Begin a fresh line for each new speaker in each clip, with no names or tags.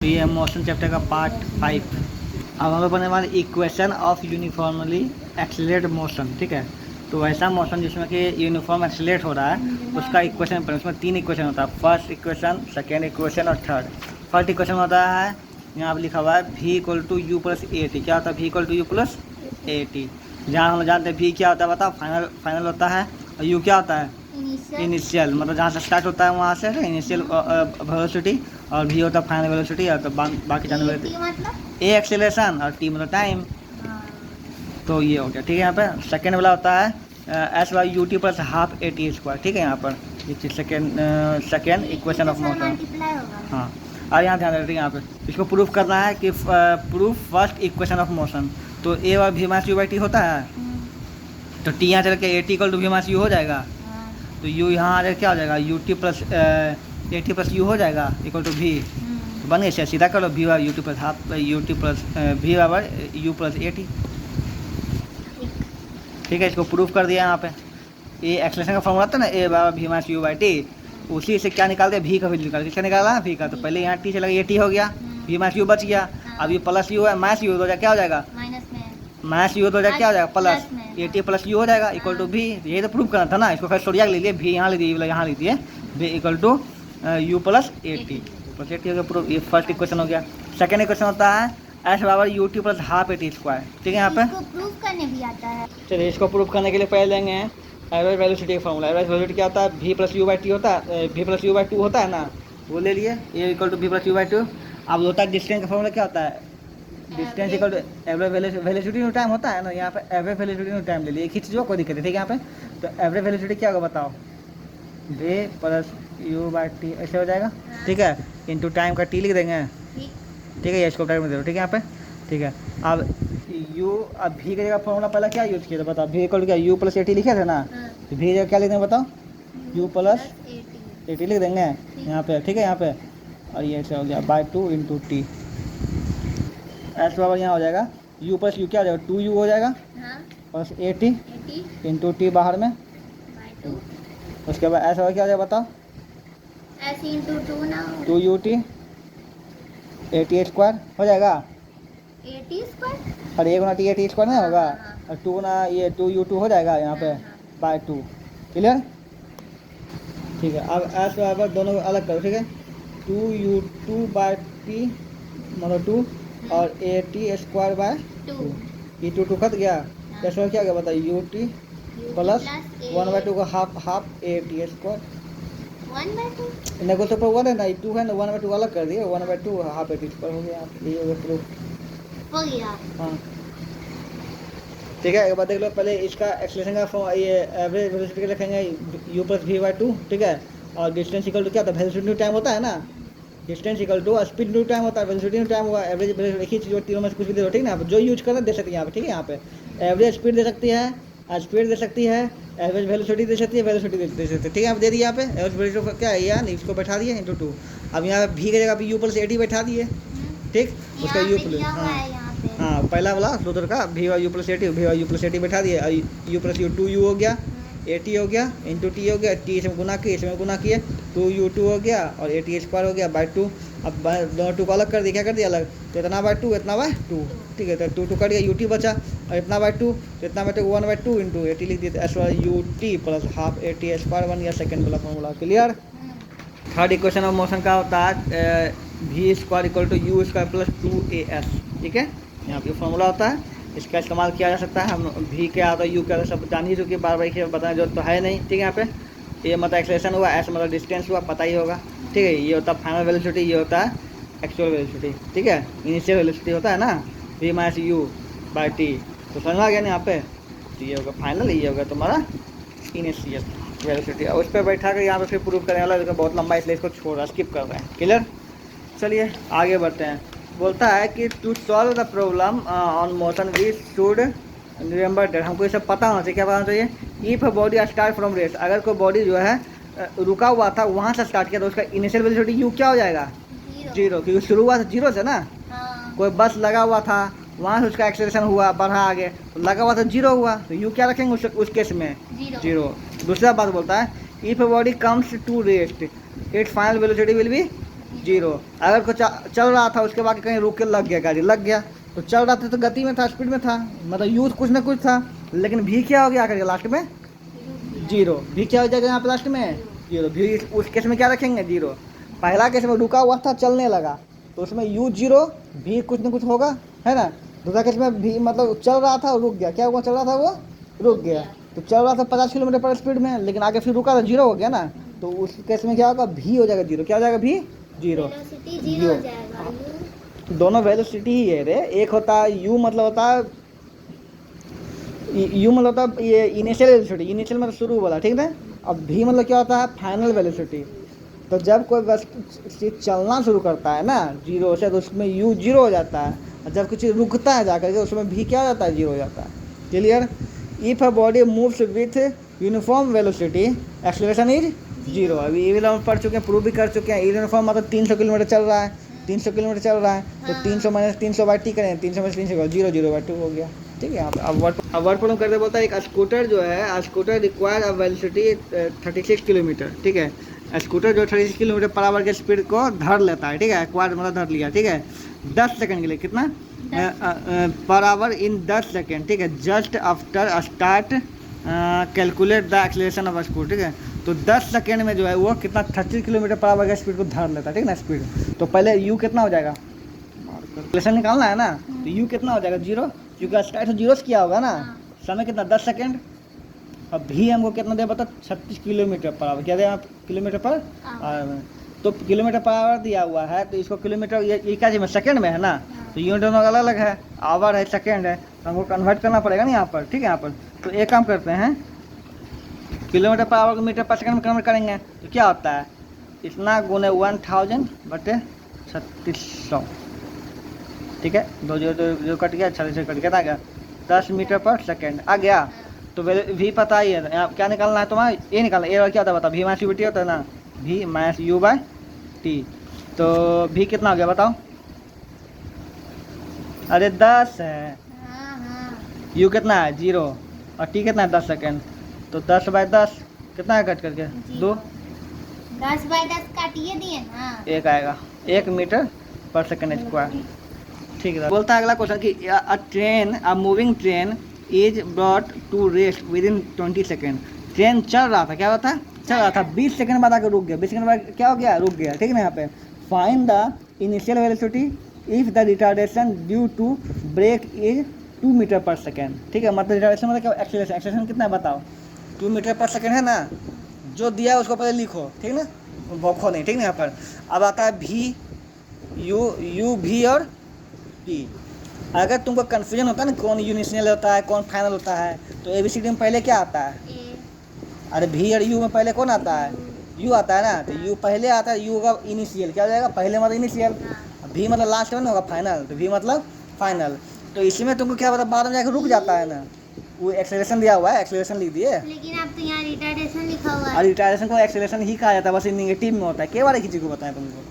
तो ये motion chapter का पार्ट 5। अब हम लोग बनने वाले equation of uniformly accelerate motion. ठीक है, तो ऐसा मोशन जिसमें कि यूनिफॉर्म एक्सीलरेट हो रहा है उसका इक्वेशन पर उसमें 3 इक्वेशन होता है। फर्स्ट इक्वेशन, सेकेंड इक्वेशन और थर्ड। फर्स्ट इक्वेशन होता है यहाँ पर लिखा हुआ है v equal to u plus a t. क्या होता है v equal to u plus a t? जहाँ हम जानते हैं v क्या होता है बताओ, फाइनल होता है, और u क्या होता है इनिशियल, मतलब जहाँ से स्टार्ट होता है वहाँ से इनिशियल वेलोसिटी, और v होता है फाइनल वेलोसिटी, और तो बाकी जाने वेलोसिटी मतलब a एक्सेलरेशन और t मतलब टाइम। तो ये हो गया। ठीक है, यहाँ पे सेकेंड वाला होता है एस वाई u t plus half a t square. ठीक है, यहाँ पर ये सेकेंड इक्वेशन ऑफ मोशन। हाँ, और यहाँ ध्यान रखिए, यहाँ पे इसको प्रूफ करना है कि proof first equation of motion. तो ए और v minus u by T होता है, तो t यहाँ चल के a t equal to v minus u हो जाएगा। तो u यहाँ आ जाएगा, क्या हो जाएगा you t plus a t plus you हो जाएगा इक्वल टू v। तो बन गया, सीधा करो v bar you t plus half you t plus v bar you plus a T. ठीक है, इसको प्रूफ कर दिया यहाँ पे। ये एक्सलेशन का फॉर्मूला था ना, ए बार v minus u by T, उसी से क्या निकाल दिया v का वैल्यू निकाल, किसका निकाला v का। तो पहले यहाँ t चला गया, ए टी हो गया, v माइनस यू बच गया। अब ये प्लस यू है, माइनस यू हो जाएगा, क्या हो जाएगा माइनस यू हो जाएगा, क्या हो जाएगा plus a t plus you हो जाएगा इक्वल टू भी। यही तो प्रूफ करना था ना, इसको खैर सोडिया ले लिए, भी यहाँ ले दिए, यहाँ ले दिए भी equal to u plus a t plus a t हो गया प्रूफ। ये फर्स्ट इक्वेशन हो गया। सेकंड इक्वेशन होता है एस बराबर you t plus half a t square. ठीक है, यहाँ पे
प्रूफ करने भी आता है।
चलिए, इसको प्रूफ करने के लिए पहले लेंगे एवरेज वेलोसिटी का फॉर्मूला। एवरेज वेलोसिटी क्या होता है, v plus u by T होता है, v plus u by two होता है ना, वो ले लिए, A equal to v plus u by two. अब होता है डिस्टेंस का फॉर्मूला, क्या होता है distance equal to average velocity no time होता है ना, यहाँ पे एवरेज वेलोसिटी नो टाइम ले लिए, खींच जो कोई दिक्कत है। ठीक है, यहाँ पे तो एवरेज वेलोसिटी क्या होगा बताओ, v plus u by T ऐसे हो जाएगा। ठीक है, इंटू टाइम का t लिख देंगे। ठीक है, ये इसको टाइम में दे दो। ठीक है, यहाँ पे ठीक है। अब u, अब v की जगह फॉर्मूला पहले क्या यूज़ किया था बताओ, v इक्वल टू क्या यू प्लस ए टी लिखे थे ना, तो v जगह क्या लिख देंगे बताओ, u प्लस ए टी लिख देंगे यहाँ पे। ठीक है, यहाँ पे और ये ऐसे हो गया by two into T. S बराबर यहाँ हो जाएगा u प्लस यू, क्या हो जाएगा 2u हो जाएगा plus a T into T बाहर में। उसके बाद एस बराबर क्या हो जाएगा बताओ,
एस इंटू टू ना
2ut ए टी स्क्वायर हो जाएगा,
80 स्क्वायर
और एक गुना टी ए टी स्क्वायर नहीं होगा, और 2 गुना ये 2u2 हो जाएगा यहाँ पे बाई 2। क्लियर? ठीक है, अब एस बराबर दोनों को अलग करो। ठीक है, 2u2 बाई टी मतलब 2 और ए टी स्क्वायर बाय 2, ये 2 कट गया, कैसे क्या गया बताइए, यू टी प्लस 1/2 का हाफ ए टी स्क्वायर।
1/2
इनको तो ऊपर 1 है ना, 2 है ना, 1/2 अलग कर दिए, 1/2 हाफ ए टी स्क्वायर हो गया। ये हो गया प्रूफ।
हो गया।
हाँ, ठीक है, एक बार देख लो, पहले इसका एक्सलेशन का फॉर्म, ये एवरेज वेलोसिटी लिखेंगे u प्लस v बाई 2। ठीक है, और डिस्टेंस इक्वल टू क्या होता है, वेलोसिटी टाइम होता है ना, डिस्टेंस इक्वल टू स्पीड न्यू टाइम होता है, वेलोसिटी न्यू टाइम हुआ, एवरेज वेलोसिटी एक ही चीज़, तीनों में से कुछ भी दे दो। ठीक है ना, जो यूज करना दे सकते हैं यहाँ पे। ठीक है, यहाँ पे एवरेज स्पीड दे सकती है, स्पीड दे सकती है, एवरेज वेलोसिटी दे सकती है, वेलोसिटी दे सकती है। ठीक है, आप दे दिए यहाँ पे एवरेज वेलोसिटी क्या है, यार इसको बैठा दिए इंटू 2। अब यहाँ पे v की जगह पे यू प्लस ए टी बैठा दिए। ठीक, उसका यू प्लस हाँ पहला वाला सूत्र का v why you plus a T बैठा दिए, और यू प्लस यू 2u हो गया, ए टी हो गया इंटू टी हो गया, टी इसमें गुना किए, इसमें गुना किए, 2u2 हो गया और ए टी स्क्वायर हो गया बाई 2। अब दोनों 2 को अलग कर दिया, क्या कर दिया अलग, तो इतना बाई 2 इतना बाई 2। ठीक है, तो 2 कट गया, यू टी बचा, और इतना बाई 2 तो इतना बाई 2 1/2 इंटू ए टी लिख दिए, एस वाई u t plus half a t square बन गया सेकेंड वाला formula. Clear? Third equation of motion का होता है v square equal to u square plus 2as। ठीक है, यहाँ पे फॉर्मूला होता है, इसका इस्तेमाल किया जा सकता है। हम v क्या आता है, u क्या आता है, सब जान ही चुके, बार बार बताने जरूरत तो है नहीं। ठीक है, यहाँ पे ये मतलब एक्सेलेरेशन हुआ, एस मतलब डिस्टेंस हुआ, पता ही होगा। ठीक है, ये होता है फाइनल वेलोसिटी, ये होता है एक्चुअल वेलोसिटी। ठीक है, इनिशियल वेलोसिटी होता है ना v minus u by T, तो समझ आ गया ना यहाँ पे। तो ये होगा फाइनल, ये होगा तुम्हारा इनिशियल वेलोसिटी। और उस पर बैठा कर यहाँ पे फिर प्रूव करने वाला, बहुत लंबा इसलिए इसको छोड़ रहा, स्किप कर रहे हैं। क्लियर? चलिए आगे बढ़ते हैं। बोलता है कि to solve the problem on motion we should remember that, हमको ये सब पता होना चाहिए। क्या पता होना चाहिए, if body start from rest, अगर कोई बॉडी जो है रुका हुआ था वहाँ से स्टार्ट किया तो उसका इनिशियल वेलोसिटी यू क्या हो जाएगा, 0, क्योंकि शुरू हुआ था 0 से ना। कोई बस लगा हुआ था, वहाँ से उसका एक्सेलरेशन हुआ, बढ़ा आगे, तो लगा हुआ था 0 हुआ, तो यू क्या रखेंगे उस केस में 0। दूसरा बात बोलता है, if body comes to rest its final velocity will be zero. अगर कुछ चल रहा था उसके बाद कहीं रुक के लग गया, गाड़ी लग गया, तो चल रहा था तो गति में था, स्पीड में था, मतलब यूज कुछ ना कुछ था, लेकिन भी क्या हो गया आकर लास्ट में जीरो। भी क्या हो जाएगा यहाँ पे लास्ट में जीरो। भी उस केस में क्या रखेंगे जीरो। पहला केस में रुका हुआ था चलने लगा तो उसमें यू जीरो, भी कुछ ना कुछ होगा, है ना। दूसरा केस में भी मतलब चल रहा था और रुक गया, क्या हुआ, चल रहा था वो रुक गया, तो चल रहा था 50 किलोमीटर पर स्पीड में, लेकिन आगे फिर रुका तो जीरो हो गया ना, तो उस केस में क्या होगा, भी हो जाएगा जीरो। क्या हो जाएगा, भी जीरो।
वेलोसिटी जीरो हो जाएगा।
दोनों वेलोसिटी ही है रे। एक होता है यू, मतलब होता है यू मतलब होता है ये इनिशियल वेलोसिटी, इनिशियल मतलब शुरू वाला, ठीक है। अब भी मतलब क्या होता है, फाइनल वेलोसिटी। तो जब कोई वस्तु चलना शुरू करता है ना जीरो से, तो उसमें यू जीरो हो जाता है, और जब कुछ रुकता है जाकर के उसमें भी क्या हो जाता है, जीरो हो जाता है। Clear. If a body moves with uniform velocity acceleration is zero. अभी ये भी हम पढ़ चुके हैं, प्रूव भी कर चुके हैं। यूनिफॉर्म मतलब 300 किलोमीटर चल रहा है, 300 किलोमीटर चल रहा है, तो 300 माइनस 300 बाई टी करें, 300 माइनस 300 जीरो, जीरो बाई 2 हो गया, ठीक है। अब वर्ड प्रॉब्लम करते बोलता है एक स्कूटर जो है, scooter require a velocity 36 kilometre, ठीक है। स्कूटर जो 36 किलोमीटर पर आवर के स्पीड को धर लेता है, ठीक है, एक्वायर मतलब धर लिया, ठीक है, 10 सेकंड के लिए, कितना पर आवर इन 10 सेकंड, ठीक है, just after start calculate the acceleration of scooter, ठीक है। तो 10 सेकंड में जो है वो कितना 30 किलोमीटर पर आवर का स्पीड को धर लेता है, ठीक है ना, स्पीड। तो पहले यू कितना हो जाएगा, एक्सेलरेशन निकालना है ना, तो यू कितना हो जाएगा, जीरो, क्योंकि स्टार्ट जीरो से किया होगा ना, समय कितना 10 सेकंड। अब भी हमको कितना दे बता, 36 किलोमीटर पर आवर, क्या दे आप, किलोमीटर पर आवर। तो किलोमीटर पर आवर दिया हुआ है, तो इसको किलोमीटर ये क्या चीज़ में, सेकंड में है ना, तो यूनिट दोनों अलग अलग है, आवर है, सेकंड है, तो हमको कन्वर्ट करना पड़ेगा ना यहाँ पर, ठीक है। यहाँ पर तो एक काम करते हैं, किलोमीटर पर आवर को मीटर पर सेकंड में कन्वर्ट करेंगे, तो क्या होता है, इतना गुने 1000 बटे 3600, ठीक है, 2 जो कट गया, 36 कट गया, आ गया 10 मीटर पर सेकंड आ गया। तो भी पता ही है, यहाँ क्या निकालना है तुम्हारा, ये निकालना, ये क्या होता है बता, भी माइनस यू टी होता है ना, भी माइनस यू बाय टी। तो भी कितना हो गया बताओ, अरे 10 है, यू कितना है जीरो, और टी कितना है 10 सेकेंड, तो 10 बाय 10 कितना है कट करके 2,
10 बाय 10 काटिए दिए ना,
एक आएगा 1 मीटर पर सेकेंड स्क्वायर, ठीक है। बोलता है अगला क्वेश्चन कि a train, a moving train is brought to rest within 20 second. Train चल रहा था, क्या होता है, चल रहा था, 20 सेकंड बाद आकर रुक गया, 20 सेकंड बाद क्या हो गया, रुक गया, ठीक है ना। यहाँ पे find the initial velocity if the retardation due to brake is 2 metre per second, ठीक है। मतलब रिटार्डेशन मतलब क्या, एक्सेलरेशन, एक्सेलरेशन कितना है बताओ, 2 मीटर पर सेकेंड है ना, जो दिया है उसको पहले लिखो, ठीक ना, बखो नहीं, ठीक ना। यहाँ पर अब आता है भी, यू भी और टी। अगर तुमको कन्फ्यूजन होता है ना कौन इनिशियल होता है कौन फाइनल होता है, तो ABCD में पहले क्या आता है, अरे भी और यू में पहले कौन आता है, यू आता है ना, तो यू पहले आता है, यू का इनिशियल क्या हो जाएगा, पहले मतलब इनिशियल, भी मतलब लास्ट में ना होगा फाइनल, तो भी मतलब फाइनल। तो इसमें तुमको क्या पता बाद में जाकर रुक जाता है ना, वो एक्सेलरेशन दिया हुआ है, एक्सेलरेशन लिख दिए,
लेकिन अब तो यहाँ रिटार्डेशन लिखा हुआ
और
है,
रिटार्डेशन को एक्सेलरेशन ही कहा जाता है, बस निगेटिव में होता है, के बारे किसी को बताएं तुमको,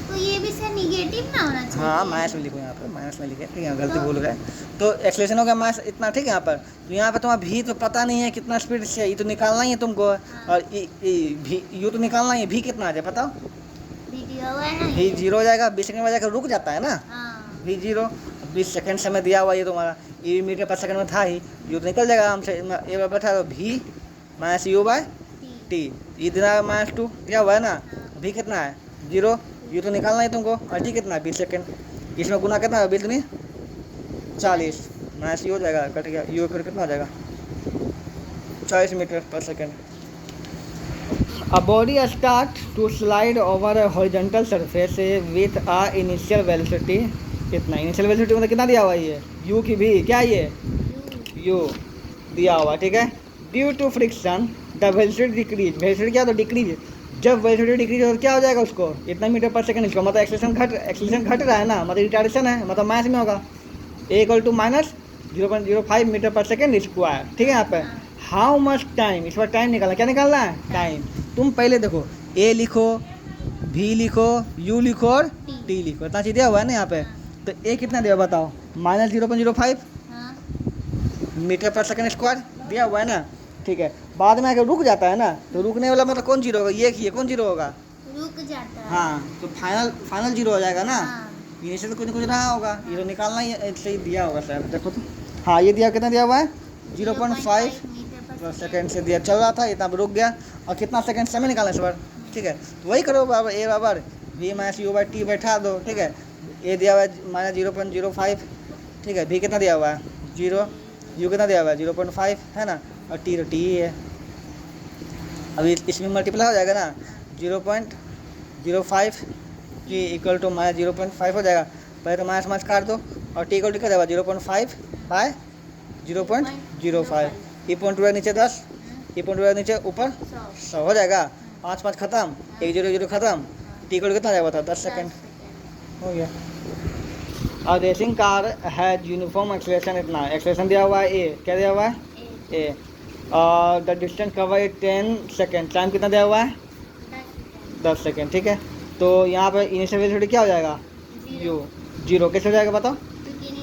तो ये भी सर निगेटिव ना होना चाहिए।
हाँ माइनस में लिखो, यहाँ पर माइनस में लिखे, ठीक है, गलती भूल गए। तो एक्सेलरेशन हो गया माइनस इतना, ठीक है। यहाँ पर तो यहाँ पर तुम्हारा भी तो पता नहीं है कितना स्पीड से, ये तो निकालना ही है तुमको, और भी यू तो निकालना ही है, भी कितना आ जाए बताओ, भी जीरो हो जाएगा, 20 सेकंड में जाकर रुक जाता है ना, भी जीरो, 20 सेकंड समय दिया हुआ ये तुम्हारा, ये मीटर पर सेकंड में था ही, यू तो निकल जाएगा हमसे, ये बार बैठा तो भी माइनस यू बाय टी, ये दिना -2 दिया हुआ है ना, भी कितना है जीरो, यू तो निकालना है तुमको, और टी कितना है 20 सेकंड, इसमें गुना कितना है 20 नहीं 40, माइनस यू हो जाएगा, कट गया यू, फिर कितना हो जाएगा 40 मीटर पर second. A body starts to slide over a horizontal surface with a initial velocity, कितना इनिशियल वेलोसिटी मतलब कितना दिया हुआ है, ये u की भी क्या है, ये u दिया हुआ, ठीक है। Due to friction the velocity decrease, velocity क्या, तो डिक्रीज, जब वेलोसिटी डिक्रीज हो तो क्या हो जाएगा उसको, इतना मीटर पर सेकंड, इसको मतलब एक्सेलरेशन घट रहा है ना, मतलब रिटार्डेशन है, मतलब माइनस में होगा, a = -0.05 मीटर पर सेकंड स्क्वायर, ठीक है। यहाँ पे हाउ मच टाइम, इस बार टाइम निकालना, क्या निकालना है, टाइम। तुम पहले देखो ए लिखो, भी लिखो, यू लिखो और टी लिखो, इतना चीज़ दिया हुआ है ना यहाँ पे। तो ए कितना दिया बताओ, -0.05 मीटर पर सेकंड स्क्वायर दिया हुआ है ना, ठीक है। बाद में अगर रुक जाता है ना, तो रुकने वाला मतलब कौन जीरो होगा, ये कौन जीरो होगा,
रुक जाता है।
हाँ, तो फाइनल जीरो हो जाएगा ना।
हाँ।
इनिशियल तो कुछ न कुछ रहा होगा, ये तो निकालना ही ऐसे ही दिया होगा शायद। देखो तो, हाँ ये दिया, कितना दिया हुआ है 0.5
मीटर
पर सेकेंड से दिया, चल रहा था इतना रुक गया। और कितना सेकंड समय निकालना इस बार, ठीक है। तो वही करो बराबर ए बराबर v minus u by t बैठा दो, ठीक है। ए दिया हुआ है माइनस 0.05, ठीक है। भी कितना दिया हुआ है 0, यू कितना दिया हुआ है 0.5 है ना, और टी तो टी ही है। अभी इसमें मल्टीप्लाई हो जाएगा ना, 0.05 की इक्वल टू माइनस 0.5 हो जाएगा। पहले तो माइनस माइनस काट दो, और टी इक्वल टू क्या जाएगा 0.5 बाय 0.05। ई पॉइंट नीचे 10, ई पॉइंट नीचे ऊपर 100 हो जाएगा। 5 5 खत्म, 1 0 0 खत्म। टी इक्वल कितना जाएगा, 10 सेकंड हो गया। और racing car has uniform acceleration, इतना एक्सेलरेशन दिया हुआ है ए, क्या दिया हुआ है ए, और the distance cover is 10 second, time कितना दिया हुआ है 10 सेकेंड, ठीक है। तो यहाँ पर इनिशियल वेलोसिटी क्या हो जाएगा यू, जीरो कैसे हो जाएगा बताओ।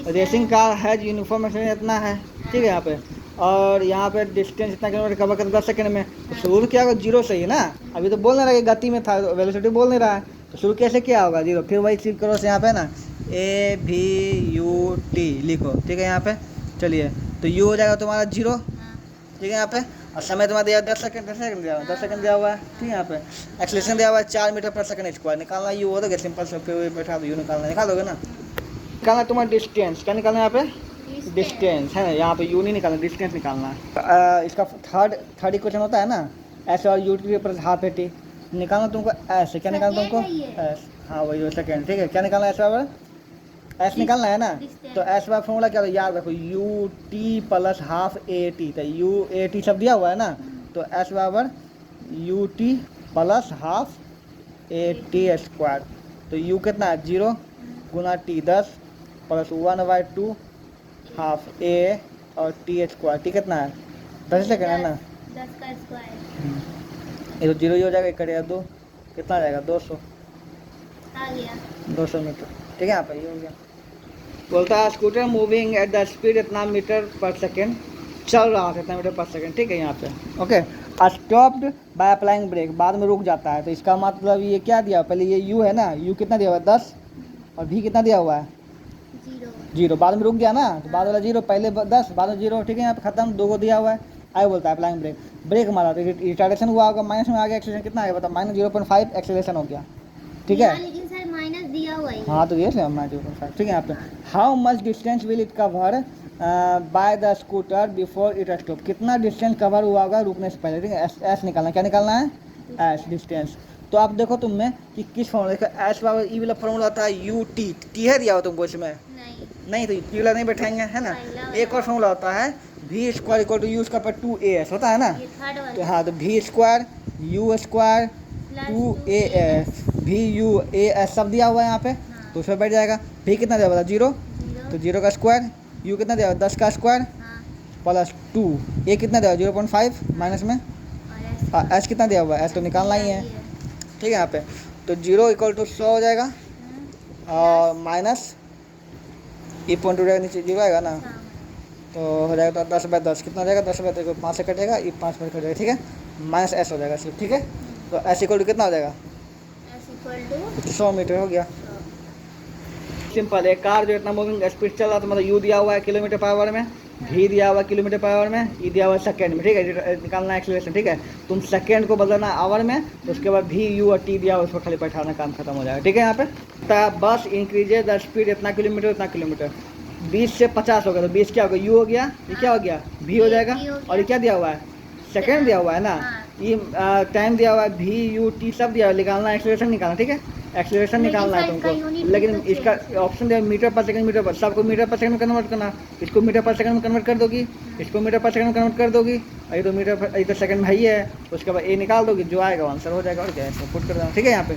Racing car has uniform acceleration इतना है, ठीक है यहाँ पे। और यहाँ पे डिस्टेंस इतना किलोमीटर कवर करता 10 सेकंड में। तो शुरू क्या होगा जीरो से ही ना, अभी तो बोल नहीं रहा कि गति में था, वेलोसिटी बोल नहीं रहा है, तो शुरू कैसे क्या होगा जीरो। फिर वही चीज करो यहाँ पे ना, ए भी यू टी लिखो, ठीक है। यहाँ पे चलिए, तो यू हो जाएगा तुम्हारा जीरो, ठीक है यहाँ पे। और समय तुम्हारा दिया 10 सेकंड, 10 सेकंड दिया हुआ है, 10 सेकंड दिया हुआ है, ठीक है। यहाँ पे एक्सेलरेशन दिया हुआ है 4 मीटर पर सेकंड स्क्वायर, निकालना यू हो तो सिंपल से फिर बैठा दो, यू निकालना, निकाल दोगे ना। निकालना तुम्हारा डिस्टेंस, क्या निकालना है यहाँ पे डिस्टेंस है ना, यहाँ पे यू नहीं निकालना, डिस्टेंस निकालना है। इसका थर्ड इक्वेशन होता है ना, एस और you t plus half a T, निकालना तुमको एस, क्या निकालना तुमको एस, हाँ वही सेकंड, ठीक है। क्या निकालना है एस बराबर एस निकालना है ना, तो एस बराबर फॉर्मूला क्या होता है याद रखो, you t plus half a T, तो यू ए टी सब दिया हुआ है ना, तो एस बराबर you t plus half a t square. तो यू कितना है 0 गुना टी 10 प्लस 1/2 हाफ ए और टी स्क्वायर, टी कितना है 10 सेकंड है ना,
10 का स्क्वायर,
ये तो जीरो ही हो जाएगा, एक कटेगा 2, कितना आ जाएगा 200,
आ गया
200 मीटर, ठीक है। यहाँ पर ये हो गया। बोलता है scooter moving at the speed इतना मीटर पर सेकेंड, चल रहा था इतना मीटर पर सेकेंड, ठीक है। यहाँ पे okay. Stopped by applying brake, बाद में रुक जाता है, तो इसका मतलब ये क्या दिया, पहले ये यू है ना, यू कितना दिया हुआ है 10, और भी कितना दिया हुआ है 0, बाद में रुक गया ना, तो बाद वाला 0, पहले 10 बाद में 0, ठीक है। यहाँ पे खत्म, 2 को दिया हुआ है। आई बोलता है अप्लाइंग ब्रेक, ब्रेक मारा तो रिटार्डेशन हुआ होगा, माइनस में आ गया, एक्सेलरेशन कितना है बता, माइनस 0.5 एक्सेलरेशन हो गया, ठीक है।
लेकिन सर माइनस दिया हुआ है,
हाँ तो ये से माइनस 0.5, ठीक है। यहाँ पे how much distance will it cover by the scooter before it stop, कितना डिस्टेंस कवर हुआ होगा रुकने से पहले, ठीक है। एस निकालना, क्या निकालना है एस डिस्टेंस। तो आप देखो तुम में कि किस फॉर्मूला का एस बराबर ई वाला फॉर्मूला होता है यू टी, टी है दिया हो तुमको इसमें नहीं, तो टी वाला नहीं बैठाएंगे है ना। एक और फॉर्मूला होता है v square equal to u square पर 2as होता है ना, तो हाँ, तो v square u square 2as, v u a s सब दिया हुआ है यहाँ पे, तो उसमें बैठ जाएगा। भी कितना दिया हुआ 0, तो 0 का स्क्वायर, यू कितना दिया हुआ 10 का स्क्वायर प्लस 2, ए कितना दिया हुआ 0.5 माइनस में, एस कितना दिया हुआ है एस तो निकालना ही है, ठीक है। यहाँ पे तो 0 इक्वल टू 100 हो जाएगा, और माइनस ई पॉइंट टू नीचे 0 आएगा ना, तो हो जाएगा तो 10/10 कितना हो जाएगा, 10/10 5 से कटेगा, ई 5 में कट जाएगा, ठीक है। माइनस एस हो जाएगा सिर्फ, ठीक है। तो एस इक्वल टू कितना हो जाएगा 100 मीटर हो गया, सिंपल। एक कार जो इतना मूविंग स्पीड चल रहा तो मतलब यू दिया हुआ है किलोमीटर पर आवर में, भी दिया हुआ किलोमीटर पर आवर में, ई दिया हुआ सेकंड में, ठीक है। निकालना एक्सीलरेशन, ठीक है। तुम सेकंड को बदलना आवर में, तो उसके बाद भी यू और टी दिया हुआ उसको खाली बैठाना, काम खत्म हो जाएगा, ठीक है। यहाँ पे बस इंक्रीजेज द स्पीड इतना किलोमीटर 20 से 50 हो गया, तो 20 क्या हो गया यू हो गया, ये क्या हो गया भी हो जाएगा, और ये क्या दिया हुआ है सेकंड दिया हुआ है ना, ये टाइम दिया हुआ है भी यू टी सब दिया हुआ है, निकालना एक्सीलरेशन निकालना, ठीक है। एक्सीलरेशन निकालना है तुमको, लेकिन इसका ऑप्शन दिया मीटर पर सेकंड, मीटर पर, सबको मीटर पर सेकंड में कन्वर्ट करना, इसको मीटर पर सेकंड में कन्वर्ट कर दोगी, इसको मीटर पर सेकंड में कन्वर्ट कर दोगी, और ये तो मीटर पर, ये तो सेकंड में ही है, उसके बाद ए निकाल दोगी, जो आएगा आंसर हो जाएगा, और क्या है इसको पुट कर देना, ठीक है। यहाँ पे